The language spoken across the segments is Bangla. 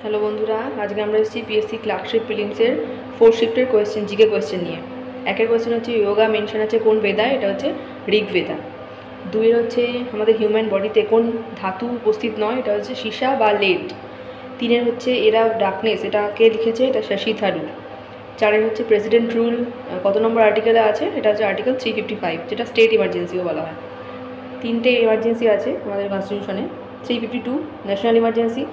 হ্যালো বন্ধুরা, আজকে আমরা এসেছি পিএসসি ক্লার্কশিপ প্রিলিমসের 4 শিফটের কোয়েশ্চেন, জিকে কোয়েশ্চেন নিয়ে। একের কোয়েশ্চেন হচ্ছে যোগা মেনশন আছে কোন বেদায়, এটা হচ্ছে ঋগ্বেদা। দুইয়ের হচ্ছে আমাদের হিউম্যান বডিতে কোন ধাতু উপস্থিত নয়, এটা হচ্ছে সীসা বা লেড। তিনের হচ্ছে এরা ডার্কনেস, এটা কে লিখেছে, এটা শশী থারুর। চারের হচ্ছে প্রেসিডেন্ট রুল কত নম্বর আর্টিকেলে আছে, এটা হচ্ছে আর্টিকেল 355, যেটা স্টেট ইমার্জেন্সিও বলা হয়। তিনটে এমার্জেন্সি আছে আমাদের কনস্টিটিউশনে, 352 national emergency,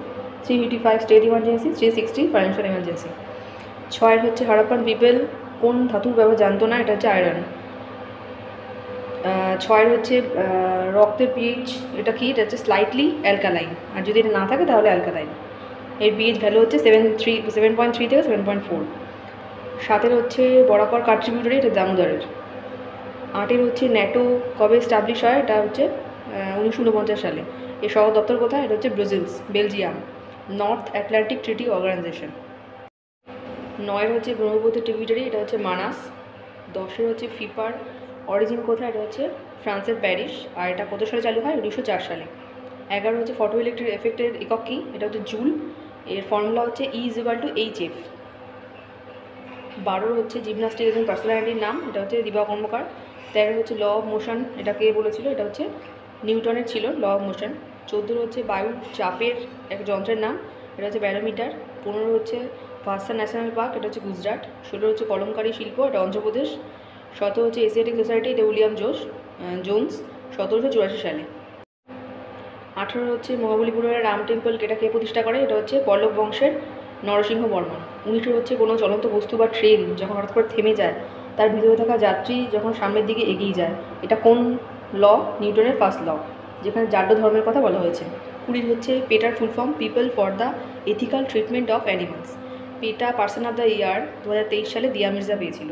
355 state emergency, 360 financial emergency. ছয়ের হচ্ছে হারাপ্পান পিপল কোন ধাতুর ব্যবহার জানতো না, এটা হচ্ছে আয়রন। ছয়ের হচ্ছে রক্তের পিএইচ, এটা কি, এটা হচ্ছে স্লাইটলি অ্যালকালাইন, আর যদি এটা না থাকে তাহলে অ্যালকালাইন। এর পিএইচ ভ্যালু হচ্ছে 7.3 থেকে 7.4। সাতের হচ্ছে বরাকর কন্ট্রিবিউটরি, এটা দামোদরের। আটের হচ্ছে ন্যাটো কবে এস্টাবলিশ হয়, এটা হচ্ছে 1949 সালে। এর সদর দপ্তর কোথায়, এটা হচ্ছে Belgium, north Atlantic treaty organization. নয়ের হচ্ছে ব্রহ্মপুত্র ট্রিবিউটারি, এটা হচ্ছে মানাস। দশের হচ্ছে ফিফার অরিজিন কোথায়, এটা হচ্ছে ফ্রান্সের প্যারিস, আর এটা কত সালে চালু হয়, 1904 সালে। 11 হচ্ছে ফটো ইলেকট্রিক এফেক্টের একক কী, এটা হচ্ছে জুল। এর ফর্মুলা হচ্ছে E=HF। 12 হচ্ছে জিমনাস্টিক একজন পার্সোনালিটির নাম, এটা হচ্ছে দিবা কর্মকার। 13 হচ্ছে ল অফ মোশন, এটা কে বলেছিল, এটা হচ্ছে নিউটনের ছিল ল অফ মোশন। 14 হচ্ছে বায়ুর চাপের এক যন্ত্রের নাম, এটা হচ্ছে ব্যারোমিটার। 15 হচ্ছে ভাস্তা ন্যাশনাল পার্ক, এটা হচ্ছে গুজরাট। 16 হচ্ছে কলমকারী শিল্প, এটা অন্ধ্রপ্রদেশ। 17 হচ্ছে এশিয়াটিক সোসাইটি, এটা উইলিয়াম জোন্স, 1784 সালে। 18 হচ্ছে মহাবলীপুরের রাম টেম্পল, এটা কে প্রতিষ্ঠা করে, এটা হচ্ছে পল্লব বংশের নরসিংহ বর্মন। 19 হচ্ছে কোনো চলন্ত বস্তু বা ট্রেন যখন হঠাৎ করে থেমে যায়, তার ভিতরে থাকা যাত্রী যখন সামনের দিকে এগিয়ে যায়, এটা কোন ল, নিউটনের ফার্স্ট ল, যেখানে জাড্য ধর্মের কথা বলা হয়েছে। 20 হচ্ছে পেটার full form, people for the ethical treatment of animals. PETA person of the year 2023 সালে দিয়া মির্জা পেয়েছিল।